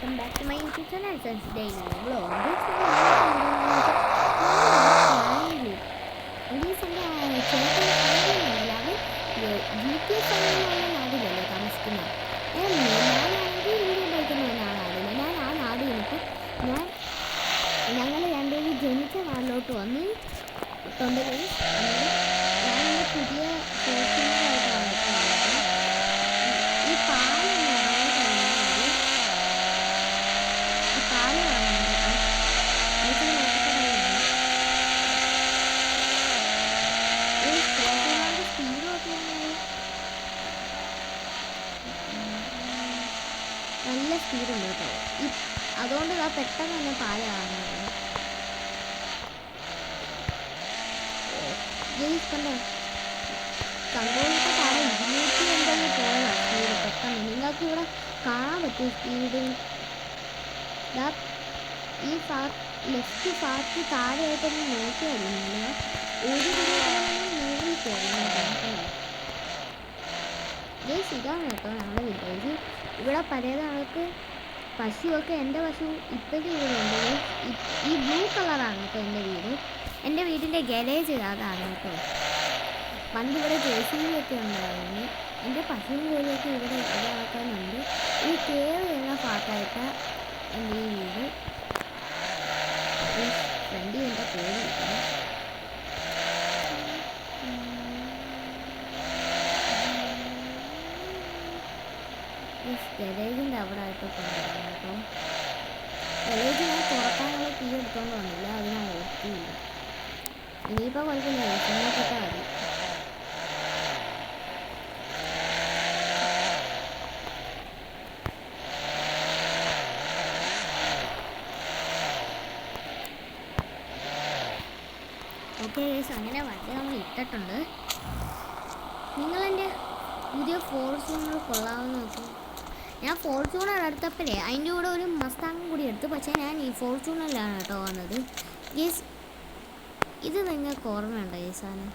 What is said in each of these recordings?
Welcome back to my YouTube channel sense daily vlog. നാടിലല്ലേ താമസിക്കുന്നത്. ഞാനാണെങ്കിൽ ഇന്ത്യ ഭരിക്കുന്ന നാടില്ല. ഞാൻ ആ നാട് കഴിഞ്ഞിട്ട് ഞങ്ങൾ രണ്ടുപേരും ജനിച്ച നാട്ടിലോട്ട് വന്ന് തൊണ്ടയിൽ ഞാൻ പുതിയ ഈ പാലം നല്ല സ്പീഡുണ്ട് കേട്ടോ. അതുകൊണ്ട് ആ പെട്ടെന്ന് തന്നെ പാല് കാണുന്നത് കണ്ടോ. കണ്ടോളൊക്കെ കാണാൻ 280 പോയതാണ് സ്പീഡ് പെട്ടെന്ന്. നിങ്ങൾക്ക് ഇവിടെ കാണാൻ പറ്റും സ്പീഡ്. ഈ ലെഫ്റ്റ് ഭാഗത്ത് താഴെയായിട്ടൊന്ന് നോക്കിയായിരുന്നു. ഒരു മൂവി കയറുന്നത് ഇതാണ് കേട്ടോ ഞങ്ങളുടെ വില്ലേജ്. ഇവിടെ പഴയ ആൾക്ക് പശുവൊക്കെ, എൻ്റെ പശു ഇപ്പോഴും ഇവിടെ ഉണ്ട്. ഈ ബ്ലൂ കളറാണ് കേട്ടോ എൻ്റെ വീട്. എൻ്റെ വീടിൻ്റെ ഗാരേജ് അതാണ് കേട്ടോ. പണ്ട് ഇവിടെ JCB ഒക്കെ ഉണ്ടായിരുന്നു. എൻ്റെ പശുവും കോഴിയൊക്കെ ഇവിടെ ആൾക്കാരുണ്ട്. ഈ കയറി വരുന്ന ഭാഗത്തായിട്ട് എൻ്റെ ഈ വീട്. ഫ്രണ്ടിൽ എൻ്റെ കോഴി കിട്ടുന്നു. ഗരേജിൻ്റെ അവിടെ ആയിട്ട് കൊണ്ടുവരണം കേട്ടോ. ഗരേജ് ഞാൻ തുറക്കാനുള്ള തീ എടുത്തോണ്ട് വന്നില്ല, അത് ഞാൻ ഓർത്തിയില്ല. ഇനിയിപ്പോൾ കുഴപ്പമില്ല, നോക്കിയിട്ടാൽ മതി. ഓക്കെ ഗൈസ്, അങ്ങനെ വണ്ടി നമ്മൾ ഇട്ടിട്ടുണ്ട്. നിങ്ങളെൻ്റെ പുതിയ ഫോർച്യൂണർ കൊള്ളാമെന്ന് നോക്കി. ഞാൻ ഫോർച്യൂണർ എടുത്തപ്പോഴേ അതിൻ്റെ കൂടെ ഒരു മസ്താങ് കൂടി എടുത്തു. പക്ഷേ ഞാൻ ഈ ഫോർച്യൂണറിലാണ് കേട്ടോ വന്നത്. ഗൈസ്, ഇത് നിങ്ങൾക്ക് ഓർമ്മയുണ്ടോ ഈ സാധനം?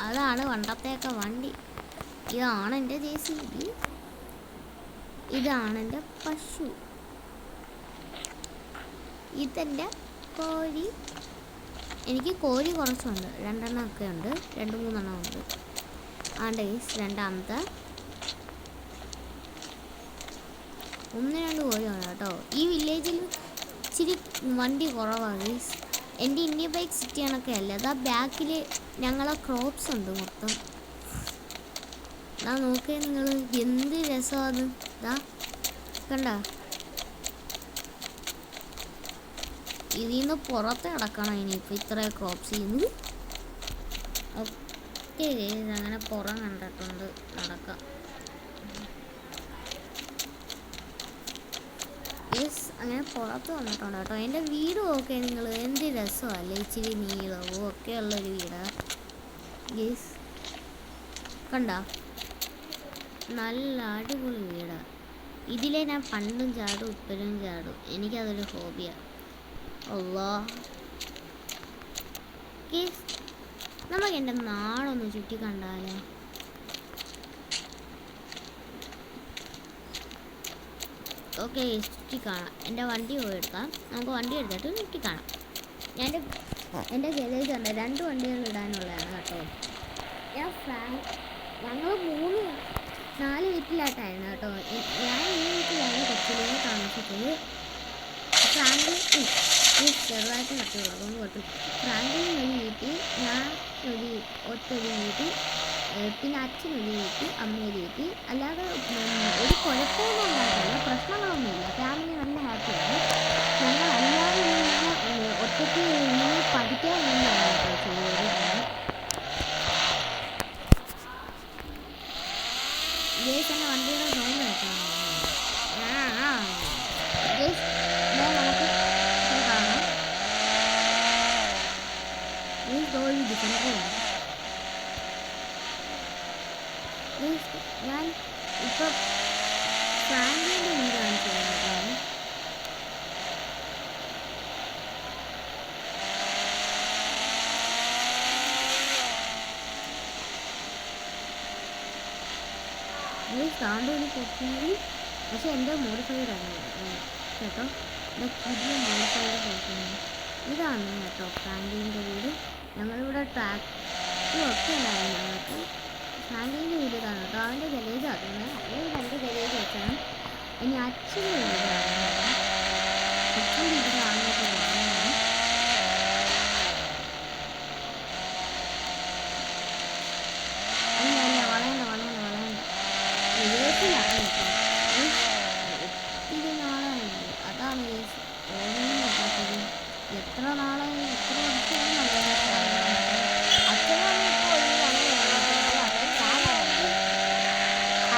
അതാണ് പണ്ടത്തെയൊക്കെ വണ്ടി. ഇതാണ് എൻ്റെ JCB, ഇതാണ് എൻ്റെ പശു, ഇതെൻ്റെ കോഴി. എനിക്ക് കോഴി കുറച്ചുണ്ട്, 2 എണ്ണം ഒക്കെ ഉണ്ട്, 2-3 എണ്ണം ഉണ്ട്. ആണ്ട് ഗൈസ്, രണ്ടാമത്തെ 1-2 കോഴിയാണ് കേട്ടോ. ഈ വില്ലേജിൽ ഇച്ചിരി വണ്ടി കുറവാണ് ഗൈസ്. എൻ്റെ ഇന്ത്യ ബൈക്ക് സിറ്റി കണക്കെ അല്ല. അതാ ബാക്കിൽ ഞങ്ങളെ ക്രോപ്സ് ഉണ്ട് മൊത്തം. നോക്കിയാൽ നിങ്ങൾ എന്ത് രസമാണ്. ഇതാ കണ്ട, ഇതിൽ നിന്ന് പുറത്ത് കിടക്കണം ഇനിയിപ്പോൾ ഇത്ര ക്രോപ്സ് ചെയ്യുന്നു. ഓക്കെ അങ്ങനെ പുറം കണ്ടിട്ടുണ്ട് നടക്കാം. യെസ്, അങ്ങനെ പുറത്ത് വന്നിട്ടുണ്ട് കേട്ടോ. എൻ്റെ വീടും ഒക്കെ നിങ്ങൾ എന്ത് രസമല്ലേ, ഇച്ചിരി നീളവും ഒക്കെ ഉള്ളൊരു വീടാണ് യെസ്. കണ്ട, നല്ല അടിപൊളി വീടാണ്. ഇതിലെ ഞാൻ പണ്ടും ചാടും ഇപ്പോഴും ചാടും. എനിക്കതൊരു ഹോബിയാണ്. അല്ലാ യെസ്, നമുക്ക് എൻ്റെ നാടൊന്ന് ചുറ്റി കണ്ടാലോ. ഓക്കെ, ചുറ്റി കാണാം. എൻ്റെ വണ്ടി പോയി എടുക്കാം. നമുക്ക് വണ്ടി എടുത്തിട്ട് ചുറ്റി കാണാം. എൻ്റെ ഗാരേജ് ഉണ്ട്, 2 വണ്ടികൾ ഇടാനുള്ളതാണ് കേട്ടോ. ഞങ്ങൾ 3-4 വീട്ടിലായിട്ടായിരുന്നു കേട്ടോ. ഞാൻ ഈ വീട്ടിലാണ് കൊച്ചിയിലേക്ക് താമസിച്ചത്. ഫ്രാങ്ക്ലിൻ ചെറുതായിട്ട് കട്ടുള്ളൂ, അതുകൊണ്ട് കൊട്ടു. ഫ്രാങ്ക്ലിൻ ഒരു വീട്ടിൽ, ഞാൻ ഒറ്റൊരു വീട്ടിൽ, പിന്നെ അച്ഛനൊരു വീട്ടിൽ, അമ്മയൊരു വീട്ടിൽ. അല്ലാതെ ഒരു കുഴപ്പമൊന്നും ഉണ്ടായിട്ടില്ല, പ്രശ്നങ്ങളൊന്നുമില്ല. ഫാമിലി നല്ല ഹാപ്പിയാണ്. ഞങ്ങൾ അല്ലാതെ ഒറ്റയ്ക്ക് പഠിക്കാൻ വേണ്ടിയാണ് ചെയ്തത്. ഗേസ് തന്നെ വണ്ടിയുടെ സൗണ്ട് കേൾക്കണം. ഗേസ് നമുക്ക് കാണാം. ഈ തോൽവി ഡിഫറൻസ് ഞാൻ ഇപ്പം ഫ്രാങ്ക്ലിൻ്റെ വീടാണ് ചെയ്യുന്നത്. ഈ സാണ്ടൂരി പൊട്ടി പക്ഷെ എൻ്റെ മോഡിഫൈഡ് ആണ് കേട്ടോ. എൻ്റെ പുതിയ മോഡിഫൈഡ് കേൾക്കുന്നത് ഇതാണ് കേട്ടോ ഫ്രാങ്കിൻ്റെ വീട്. ഞങ്ങളിവിടെ ട്രാക്കും ഒക്കെ ഉണ്ടായിരുന്നു ഞങ്ങൾക്ക്. ഫ്രാങ്കിൻ്റെ വീട് ഇതാണ് കേട്ടോ. അവൻ്റെ ഗലേജ് ആക്കുന്നത് അല്ലെങ്കിൽ 2 ഗലേജ് വെച്ചാണ്. ഇനി അച്ഛൻ്റെ വീടാണ് അച്ഛൻ്റെ വീട് അങ്ങോട്ട് വാങ്ങുന്നത്. അല്ല വളയണ്ട വിദേശിലാണ് കേട്ടോ. ഒത്തിരി നാളായി അതാണ് ഓരോന്നും എത്ര നാളായി എത്ര വർഷമായി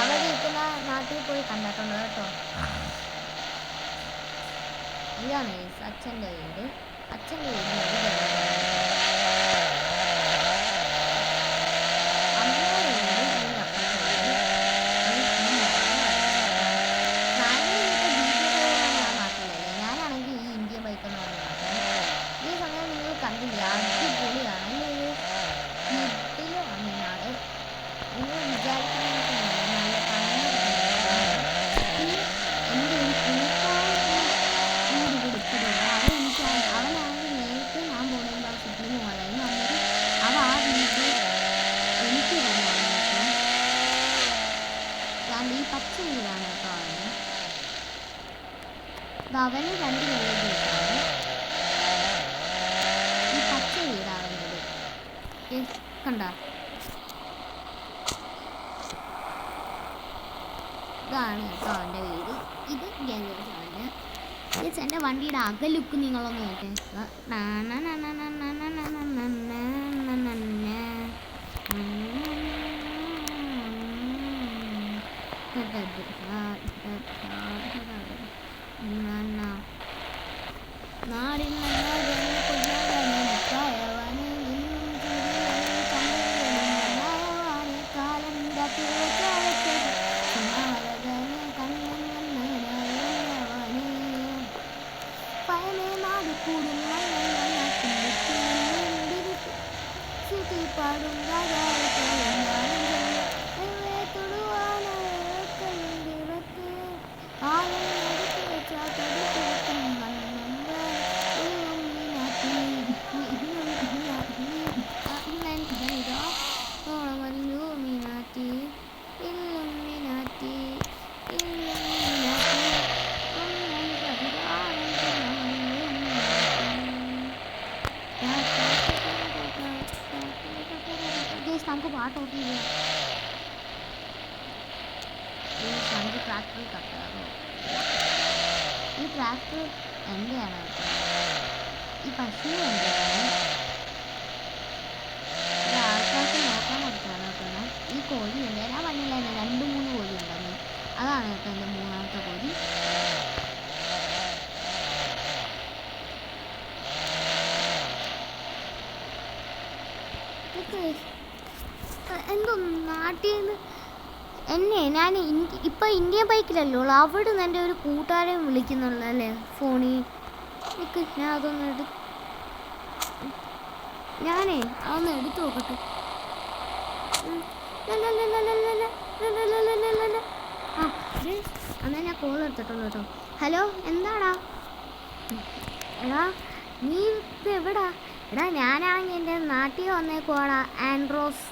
അവരിരിക്കുന്ന നാട്ടിൽ പോയി കണ്ടിട്ടുണ്ട് കേട്ടോ. ഇതാണ് അച്ഛൻ്റെ വീട്. അച്ഛൻ്റെ വീട് ഈ പച്ച വീടാണ് കേട്ടോ. അവന് 2 ഗലേജാണ്. ഈ പച്ച വീടാവുന്നത് കണ്ട. ഇതാണ് കേട്ടോ അവൻ്റെ വീട്. ഇത് ഗലേജാണ്. എൻ്റെ വണ്ടിയുടെ അകലുക്ക് നിങ്ങളൊന്ന് നോക്കേ. നമുക്ക് പാട്ട് ഓട്ടില്ല. നമുക്ക് ട്രാക്ടറിൽ കട്ടാറോ. ഈ ട്രാക്ടർ എൻ്റെയാണ് കേട്ടോ. ഈ പശു എൻ്റെയാണ്. ആൾക്കാർക്ക് നോക്കാൻ കൊടുത്താണ് കേട്ടോ. ഈ കോഴി ഉണ്ട്. ഞാൻ പറഞ്ഞില്ലായിരുന്നു 2-3 കോഴി ഉണ്ടെന്ന്. അതാണ് കേട്ടോ എൻ്റെ 3ാമത്തെ കോഴി. എന്തോ നാട്ടിൽ നിന്ന് ഞാൻ ഇപ്പം ഇന്ത്യൻ ബൈക്കിലല്ലോ അവിടെ നിന്ന് എൻ്റെ ഒരു കൂട്ടുകാരെ വിളിക്കുന്നുള്ളല്ലേ ഫോണിൽ. ഞാൻ അതൊന്ന് അതൊന്ന് എടുത്തു നോക്കട്ടെ. ആ എന്നാൽ ഞാൻ കോൾ എടുത്തിട്ടുള്ളൂ കേട്ടോ. ഹലോ എന്താടാ? എടാ നീ ഇപ്പം എവിടാ? എടാ ഞാനാണെങ്കിൽ എൻ്റെ നാട്ടിൽ വന്നേക്കുവാടാ ആൻഡ്രോസ്.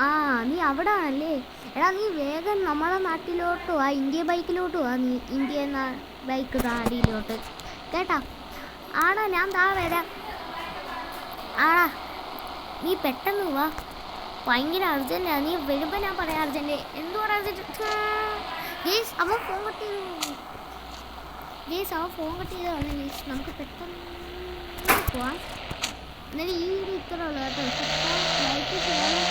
ആ നീ അവിടെ ആണല്ലേ. എടാ നീ വേഗം നമ്മളെ നാട്ടിലോട്ട് വാ. ഇന്ത്യ ബൈക്കിലോട്ട് വാ. നീ ഇന്ത്യ ബൈക്ക് നാടിയിലോട്ട് കേട്ടാ. ആടാ ഞാൻ വരാം. ആടാ നീ പെട്ടെന്ന് വാ. ഭയങ്കര അർജൻറ്റാണ്. നീ വരുമ്പോൾ ഞാൻ പറയാം അർജൻറ്റ്. എന്തുവാണ് അർജൻറ്റ്? ഗേസ് അവൻ ഫോൺ കട്ട് ചെയ്തതാണ് ഗേസ്. നമുക്ക് പെട്ടെന്ന് പോവാം. എന്നാലും ഈ വീഡിയോ ഇത്ര ഉള്ളൂ കേട്ടോ. ലൈക്ക് ചെയ്യാനും